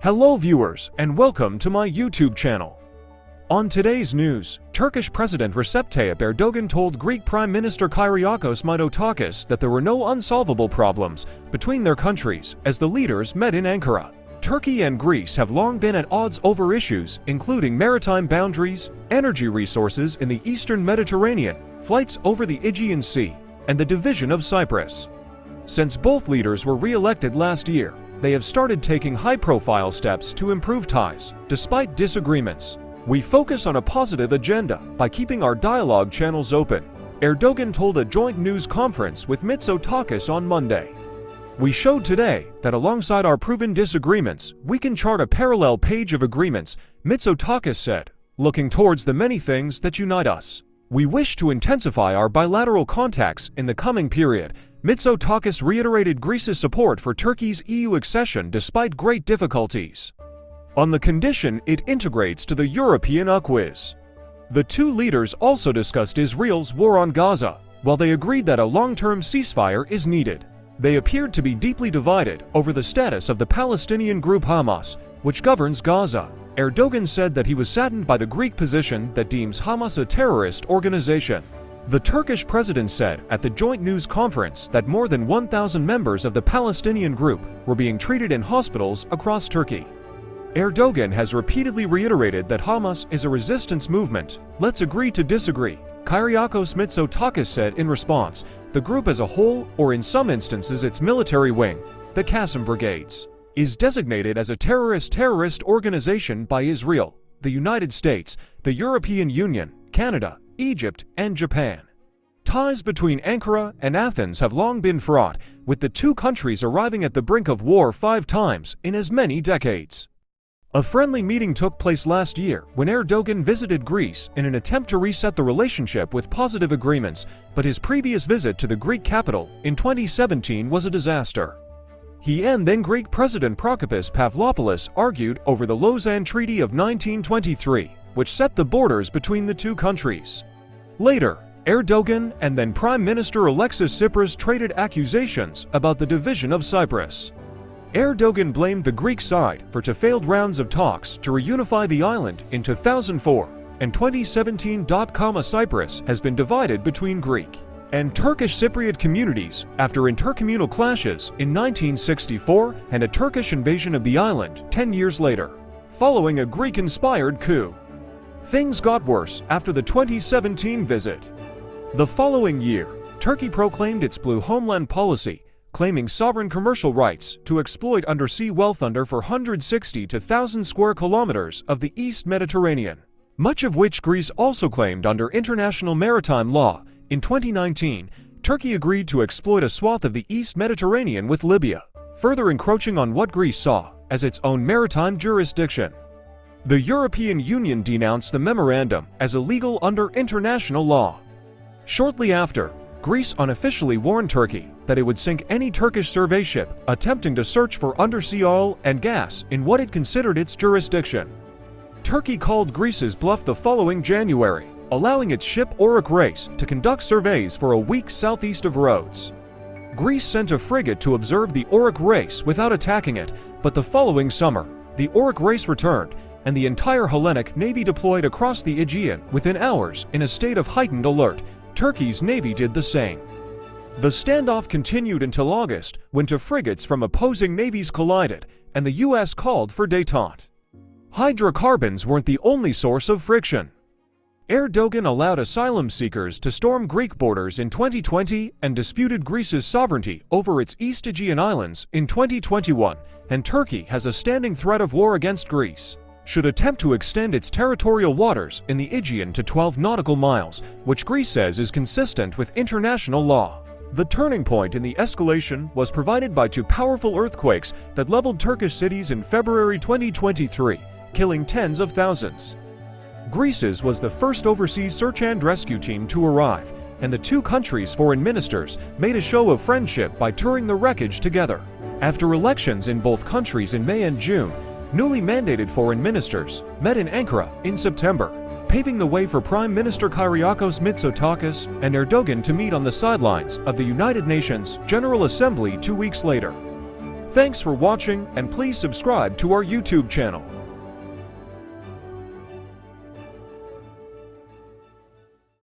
Hello viewers and welcome to my YouTube channel. On today's news, Turkish President Recep Tayyip Erdogan told Greek Prime Minister Kyriakos Mitsotakis that there were no unsolvable problems between their countries as the leaders met in Ankara. Turkey and Greece have long been at odds over issues including maritime boundaries, energy resources in the eastern Mediterranean, flights over the Aegean Sea, and the division of Cyprus. Since both leaders were re-elected last year, they have started taking high-profile steps to improve ties, despite disagreements. We focus on a positive agenda by keeping our dialogue channels open, Erdogan told a joint news conference with Mitsotakis on Monday. We showed today that alongside our proven disagreements, we can chart a parallel page of agreements, Mitsotakis said, looking towards the many things that unite us. We wish to intensify our bilateral contacts in the coming period. Mitsotakis reiterated Greece's support for Turkey's EU accession despite great difficulties, on the condition it integrates to the European acquis. The two leaders also discussed Israel's war on Gaza, while they agreed that a long-term ceasefire is needed. They appeared to be deeply divided over the status of the Palestinian group Hamas, which governs Gaza. Erdogan said that he was saddened by the Greek position that deems Hamas a terrorist organization. The Turkish president said at the joint news conference that more than 1,000 members of the Palestinian group were being treated in hospitals across Turkey. Erdogan has repeatedly reiterated that Hamas is a resistance movement. Let's agree to disagree, Kyriakos Mitsotakis said in response. The group as a whole, or in some instances its military wing, the Qassam Brigades, is designated as a terrorist organization by Israel, the United States, the European Union, Canada, Egypt, and Japan. Ties between Ankara and Athens have long been fraught, with the two countries arriving at the brink of war 5 times in as many decades. A friendly meeting took place last year when Erdogan visited Greece in an attempt to reset the relationship with positive agreements, but his previous visit to the Greek capital in 2017 was a disaster. He and then Greek President Prokopis Pavlopoulos argued over the Lausanne Treaty of 1923, which set the borders between the two countries. Later, Erdogan and then Prime Minister Alexis Tsipras traded accusations about the division of Cyprus. Erdogan blamed the Greek side for failed rounds of talks to reunify the island in 2004 and 2017. Cyprus has been divided between Greek and Turkish Cypriot communities after intercommunal clashes in 1964 and a Turkish invasion of the island 10 years later, following a Greek-inspired coup. Things got worse after the 2017 visit. The following year, Turkey proclaimed its blue homeland policy, claiming sovereign commercial rights to exploit undersea wealth under 460 to 1,000 square kilometers of the East Mediterranean, much of which Greece also claimed under international maritime law. In 2019, Turkey agreed to exploit a swath of the East Mediterranean with Libya, further encroaching on what Greece saw as its own maritime jurisdiction. The European Union denounced the memorandum as illegal under international law. Shortly after, Greece unofficially warned Turkey that it would sink any Turkish survey ship attempting to search for undersea oil and gas in what it considered its jurisdiction. Turkey called Greece's bluff the following January, allowing its ship Oryx Race to conduct surveys for a week southeast of Rhodes. Greece sent a frigate to observe the Oryx Race without attacking it, but the following summer, the Oryx Race returned, and the entire Hellenic Navy deployed across the Aegean within hours in a state of heightened alert. Turkey's Navy did the same. The standoff continued until August, when 2 frigates from opposing navies collided, and the U.S. called for détente. Hydrocarbons weren't the only source of friction. Erdogan allowed asylum seekers to storm Greek borders in 2020 and disputed Greece's sovereignty over its East Aegean islands in 2021, and Turkey has a standing threat of war against Greece should attempt to extend its territorial waters in the Aegean to 12 nautical miles, which Greece says is consistent with international law. The turning point in the escalation was provided by 2 powerful earthquakes that leveled Turkish cities in February 2023, killing tens of thousands. Greece's was the first overseas search and rescue team to arrive, and the two countries' foreign ministers made a show of friendship by touring the wreckage together. After elections in both countries in May and June, newly mandated foreign ministers met in Ankara in September, paving the way for Prime Minister Kyriakos Mitsotakis and Erdogan to meet on the sidelines of the United Nations General Assembly 2 weeks later. Thanks for watching, and please subscribe to our YouTube channel.